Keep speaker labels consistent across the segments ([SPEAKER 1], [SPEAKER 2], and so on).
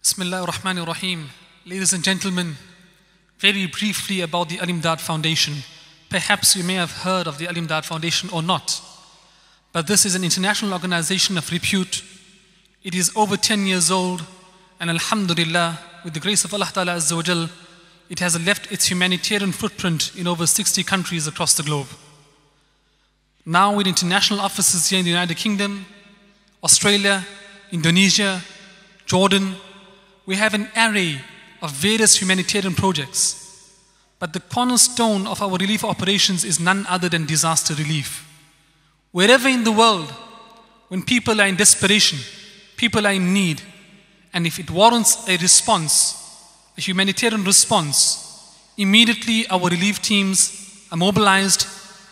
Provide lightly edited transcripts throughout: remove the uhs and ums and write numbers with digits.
[SPEAKER 1] Bismillah ar-Rahman ar-Rahim. Ladies and gentlemen, very briefly about the Al-Imdaad Foundation. Perhaps you may have heard of the Al-Imdaad Foundation or not, but this is an international organization of repute. It is over 10 years old, and Alhamdulillah, with the grace of Allah Ta'ala Azza wa Jal, it has left its humanitarian footprint in over 60 countries across the globe. Now with international offices here in the United Kingdom, Australia, Indonesia, Jordan, we have an array of various humanitarian projects. But the cornerstone of our relief operations is none other than disaster relief. Wherever in the world, when people are in desperation, people are in need, and if it warrants a response, a humanitarian response, immediately our relief teams are mobilized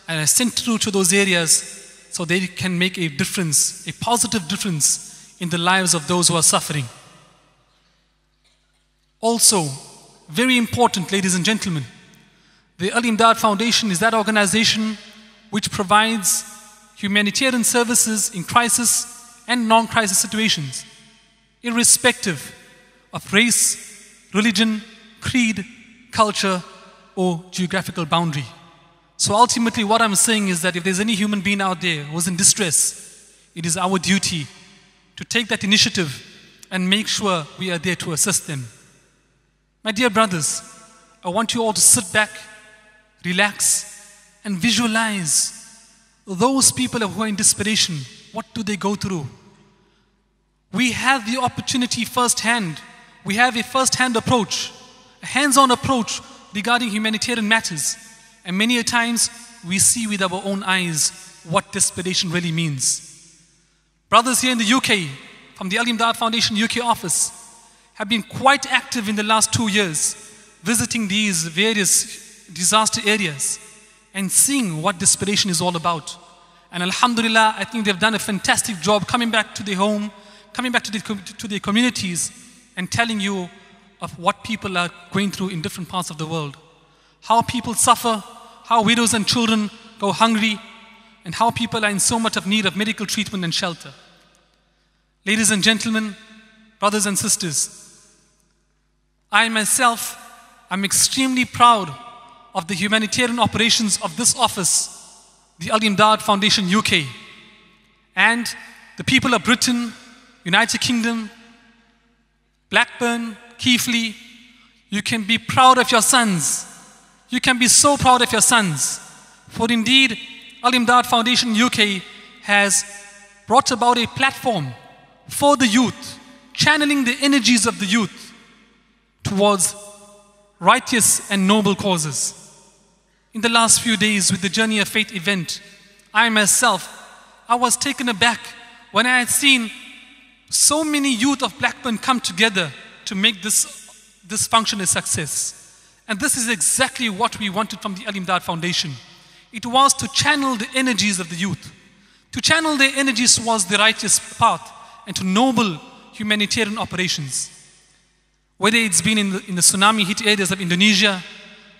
[SPEAKER 1] and are sent through to those areas so they can make a difference, a positive difference in the lives of those who are suffering. Also, very important, ladies and gentlemen, the Al-Imdaad Foundation is that organization which provides humanitarian services in crisis and non-crisis situations, irrespective of race, religion, creed, culture, or geographical boundary. So ultimately what I'm saying is that if there's any human being out there who's in distress, it is our duty to take that initiative and make sure we are there to assist them. My dear brothers, I want you all to sit back, relax, and visualize those people who are in desperation. What do they go through? We have the opportunity firsthand. We have a first-hand approach, a hands-on approach regarding humanitarian matters. And many a times, we see with our own eyes what desperation really means. Brothers here in the UK, from the Al-Imdar Foundation UK office, have been quite active in the last 2 years, visiting these various disaster areas and seeing what desperation is all about. And Alhamdulillah, I think they've done a fantastic job coming back to their home, coming back to their communities and telling you of what people are going through in different parts of the world. How people suffer, how widows and children go hungry, and how people are in so much of need of medical treatment and shelter. Ladies and gentlemen, brothers and sisters, I myself am extremely proud of the humanitarian operations of this office, the Al-Imdaad Foundation UK, and the people of Britain, United Kingdom, Blackburn, Keighley. You can be proud of your sons. You can be so proud of your sons. For indeed, Al-Imdaad Foundation UK has brought about a platform for the youth, channeling the energies of the youth towards righteous and noble causes. In the last few days with the Journey of Faith event, I was taken aback when I had seen so many youth of Blackburn come together to make this function a success. And this is exactly what we wanted from the Al-Imdaad Foundation. It was to channel the energies of the youth, to channel their energies towards the righteous path and to noble humanitarian operations. Whether it's been in the tsunami hit areas of Indonesia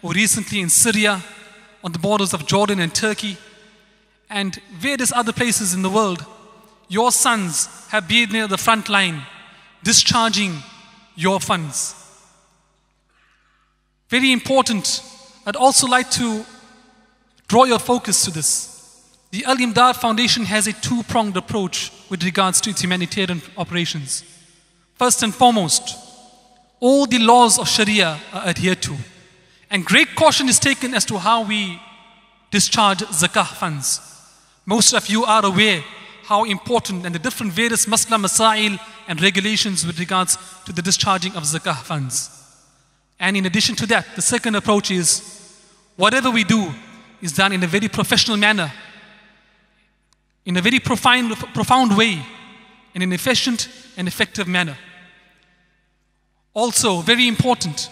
[SPEAKER 1] or recently in Syria, on the borders of Jordan and Turkey, and various other places in the world, your sons have been near the front line, discharging your funds. Very important, I'd also like to draw your focus to this. The Al-Imdaad Foundation has a two-pronged approach with regards to its humanitarian operations. First and foremost, all the laws of Sharia are adhered to, and great caution is taken as to how we discharge zakah funds. Most of you are aware how important and the different various masla masail and regulations with regards to the discharging of zakah funds. And in addition to that, the second approach is whatever we do is done in a very professional manner, in a very profound way, in an efficient and effective manner. Also, very important,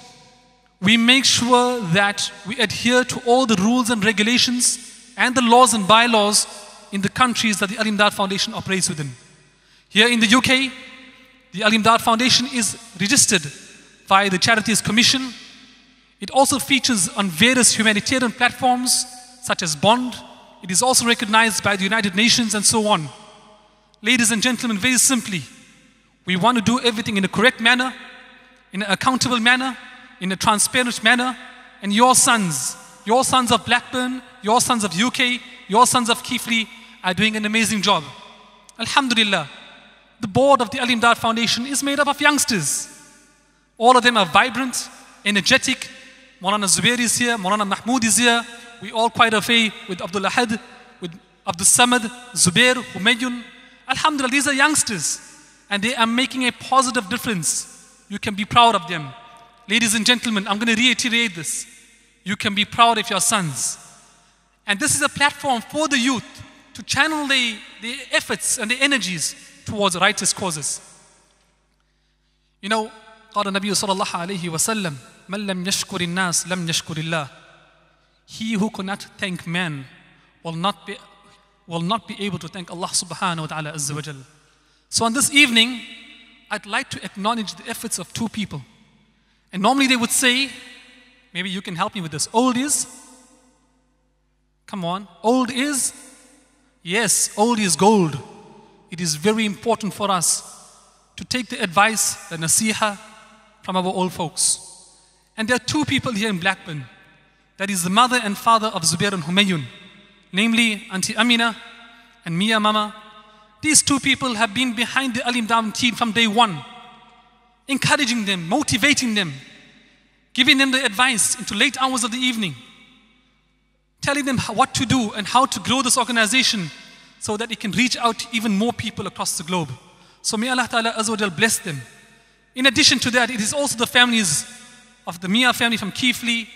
[SPEAKER 1] we make sure that we adhere to all the rules and regulations and the laws and bylaws in the countries that the Al-Imdaad Foundation operates within. Here in the UK, the Al-Imdaad Foundation is registered by the Charities Commission. It also features on various humanitarian platforms such as Bond. It is also recognized by the United Nations and so on. Ladies and gentlemen, very simply, we want to do everything in a correct manner, in an accountable manner, in a transparent manner, and your sons of Blackburn, your sons of UK, your sons of Keighley are doing an amazing job. Alhamdulillah, the board of the Al-Imdaad Foundation is made up of youngsters. All of them are vibrant, energetic. Maulana Zubair is here, Maulana Mahmood is here. We all quite affair with Abdul Ahad, with Abdul Samad, Zubair, Humayun. Alhamdulillah, these are youngsters and they are making a positive difference. You can be proud of them. Ladies and gentlemen, I'm going to reiterate this. You can be proud of your sons. And this is a platform for the youth to channel their efforts and their energies towards righteous causes. You know, قال النبي صلى الله عليه وسلم من لم يشكر الناس لم يشكر الله. He who cannot thank man will not be able to thank Allah subhanahu wa ta'ala azza wa jal. So on this evening, I'd like to acknowledge the efforts of two people. And normally they would say, maybe you can help me with this. Old is? Come on. Old is? Yes, old is gold. It is very important for us to take the advice, the nasiha from our old folks. And there are two people here in Blackburn. That is the mother and father of Zubair and Humayun, namely Auntie Amina and Mia Mama. These two people have been behind the Al-Imdaad team from day one, encouraging them, motivating them, giving them the advice into late hours of the evening, telling them what to do and how to grow this organization so that it can reach out to even more people across the globe. So may Allah Ta'ala Azza wa Jal bless them. In addition to that, it is also the families of the Mia family from Keighley,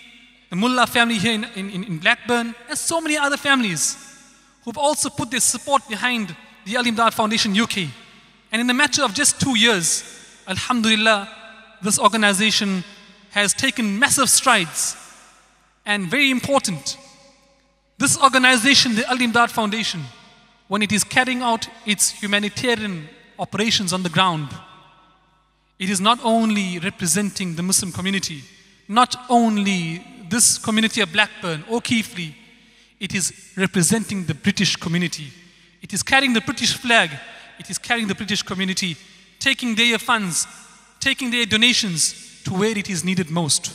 [SPEAKER 1] the Mullah family here in Blackburn, and so many other families who've also put their support behind the Al-Imdaad Foundation UK. And in a matter of just 2 years, Alhamdulillah, this organization has taken massive strides. And very important, this organization, the Al-Imdaad Foundation, when it is carrying out its humanitarian operations on the ground, it is not only representing the Muslim community, not only this community of Blackburn or Keighley, it is representing the British community. It is carrying the British flag. It is carrying the British community, taking their funds, taking their donations to where it is needed most.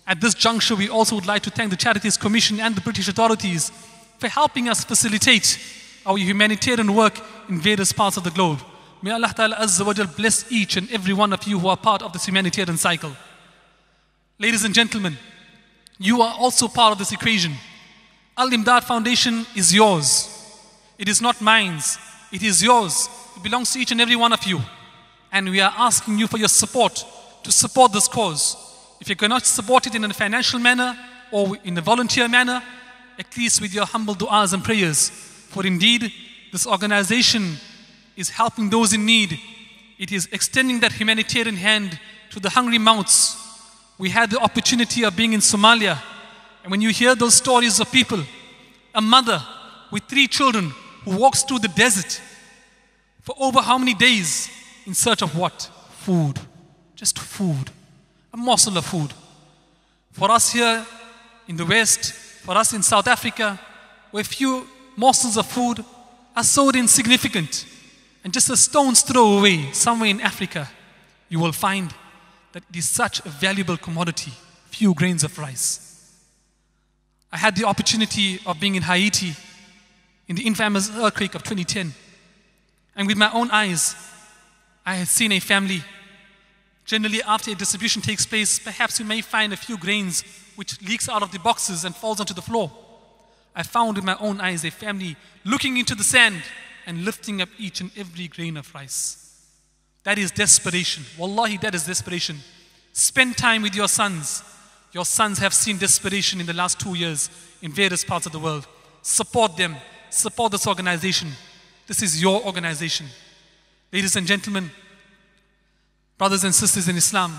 [SPEAKER 1] At this juncture, we also would like to thank the Charities Commission and the British authorities for helping us facilitate our humanitarian work in various parts of the globe. May Allah Ta'ala Azza wa Jal bless each and every one of you who are part of this humanitarian cycle. Ladies and gentlemen, you are also part of this equation. Al-Imdaad Foundation is yours. It is not mine. It is yours. It belongs to each and every one of you. And we are asking you for your support to support this cause. If you cannot support it in a financial manner or in a volunteer manner, at least with your humble du'as and prayers. For indeed, this organization is helping those in need. It is extending that humanitarian hand to the hungry mouths. We had the opportunity of being in Somalia. And when you hear those stories of people, a mother with 3 children who walks through the desert for over how many days in search of what? Food. Just food. A morsel of food. For us here in the West, for us in South Africa, where few morsels of food are so insignificant, and just a stone's throw away somewhere in Africa, you will find that it is such a valuable commodity, few grains of rice. I had the opportunity of being in Haiti in the infamous earthquake of 2010. And with my own eyes, I had seen a family. Generally, after a distribution takes place, perhaps you may find a few grains which leaks out of the boxes and falls onto the floor. I found with my own eyes a family looking into the sand and lifting up each and every grain of rice. That is desperation. Wallahi, that is desperation. Spend time with your sons. Your sons have seen desperation in the last 2 years in various parts of the world. Support them. Support this organization. This is your organization. Ladies and gentlemen, brothers and sisters in Islam,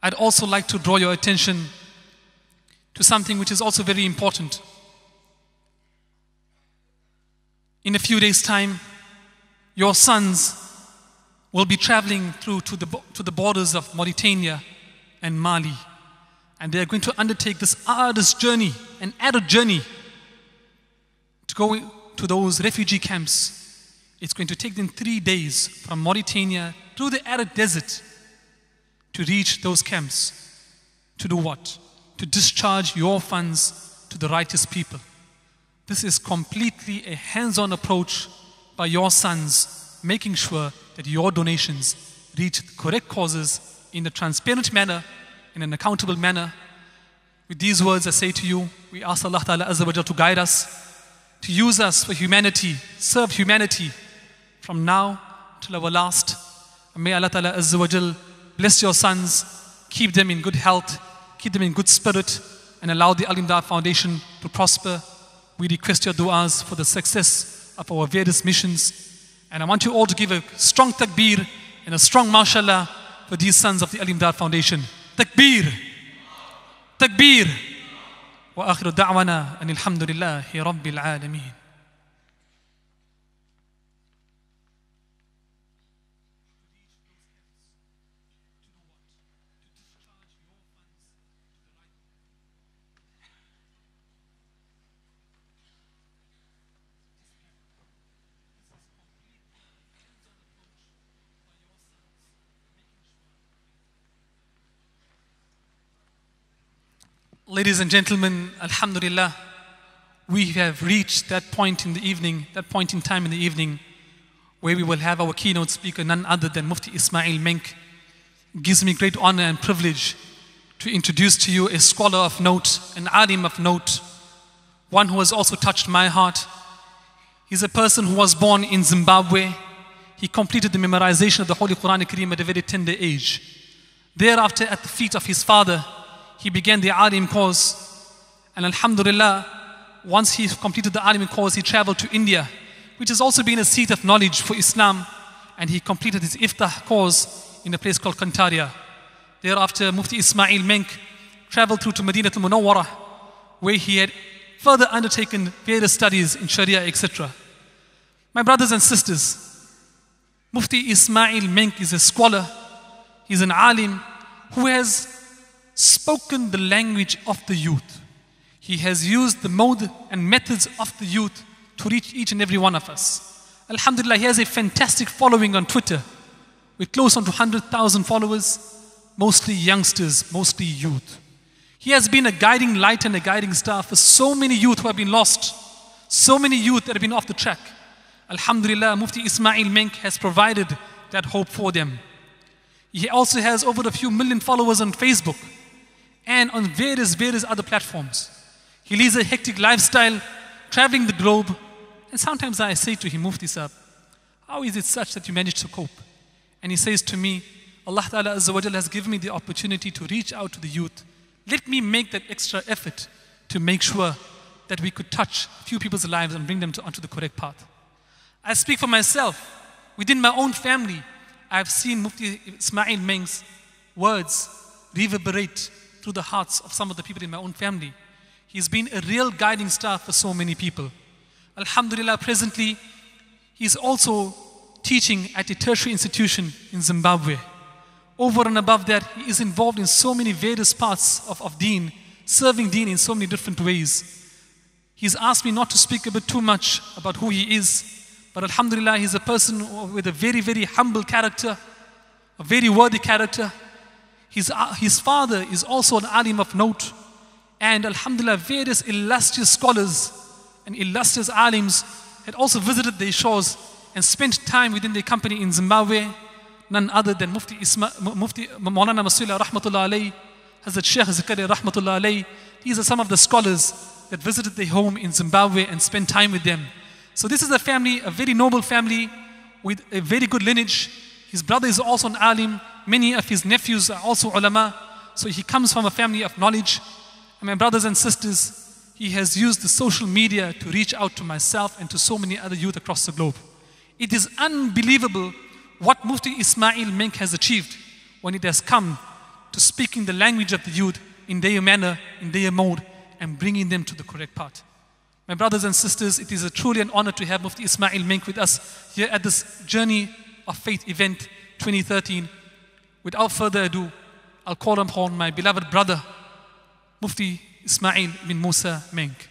[SPEAKER 1] I'd also like to draw your attention to something which is also very important. In a few days' time, your sons will be traveling through to the borders of Mauritania and Mali. And they are going to undertake this arduous journey, an arid journey, to go to those refugee camps. It's going to take them 3 days from Mauritania through the arid desert to reach those camps. To do what? To discharge your funds to the righteous people. This is completely a hands-on approach by your sons, making sure that your donations reach the correct causes in a transparent manner, in an accountable manner. With these words I say to you, we ask Allah Ta'ala Azza wa Jal to guide us, to use us for humanity, serve humanity from now till our last. And may Allah Ta'ala Azza wa Jal bless your sons, keep them in good health, keep them in good spirit, and allow the Al-Imdaad Foundation to prosper. We request your du'as for the success of our various missions. And I want you all to give a strong takbir and a strong mashallah for these sons of the Al-Imdaad Foundation. Takbir! Takbir! Wa akhiru da'wana and alhamdulillahi rabbil alameen. Ladies and gentlemen, alhamdulillah, we have reached that point in the evening, that point in time in the evening, where we will have our keynote speaker, none other than Mufti Ismail Menk. It gives me great honor and privilege to introduce to you a scholar of note, an alim of note, one who has also touched my heart. He's a person who was born in Zimbabwe. He completed the memorization of the Holy Quran Kareem at a very tender age. Thereafter, at the feet of his father, he began the alim course, and alhamdulillah, once he completed the alim course, he traveled to India, which has also been a seat of knowledge for Islam, and he completed his iftah course in a place called Kantaria. Thereafter, Mufti Ismail Menk traveled through to Madinat al-Munawwarah, where he had further undertaken various studies in Sharia, etc. My brothers and sisters, Mufti Ismail Menk is a scholar, he's an alim who has spoken the language of the youth. He has used the mode and methods of the youth to reach each and every one of us. Alhamdulillah, he has a fantastic following on Twitter with close on to 100,000 followers, mostly youngsters, mostly youth. He has been a guiding light and a guiding star for so many youth who have been lost, so many youth that have been off the track. Alhamdulillah, Mufti Ismail Menk has provided that hope for them. He also has over a few million followers on Facebook and on various other platforms. He leads a hectic lifestyle, traveling the globe. And sometimes I say to him, Mufti Sahab, how is it such that you manage to cope? And he says to me, Allah Ta'ala Azza wa Jal has given me the opportunity to reach out to the youth. Let me make that extra effort to make sure that we could touch a few people's lives and bring them onto the correct path. I speak for myself. Within my own family, I've seen Mufti Ismail Menk's words reverberate through the hearts of some of the people in my own family. He's been a real guiding star for so many people. Alhamdulillah, presently, he's also teaching at a tertiary institution in Zimbabwe. Over and above that, he is involved in so many various parts of deen, serving deen in so many different ways. He's asked me not to speak a bit too much about who he is, but alhamdulillah, he's a person with a very humble character, a very worthy character. His father is also an alim of note, and alhamdulillah, various illustrious scholars and illustrious alims had also visited their shores and spent time within their company in Zimbabwe. None other than Mufti Maulana Masula Rahmatullah Alayhi, Hazrat Sheikh Zakaria Rahmatullah Alayhi. These are some of the scholars that visited their home in Zimbabwe and spent time with them. So this is a family, a very noble family with a very good lineage. His brother is also an alim. Many of his nephews are also ulama. So he comes from a family of knowledge. And my brothers and sisters, he has used the social media to reach out to myself and to so many other youth across the globe. It is unbelievable what Mufti Ismail Menk has achieved when it has come to speaking the language of the youth in their manner, in their mode, and bringing them to the correct path. My brothers and sisters, it is a truly an honor to have Mufti Ismail Menk with us here at this Journey of Faith event 2013. Without further ado, I'll call upon my beloved brother, Mufti Ismail bin Musa Menk.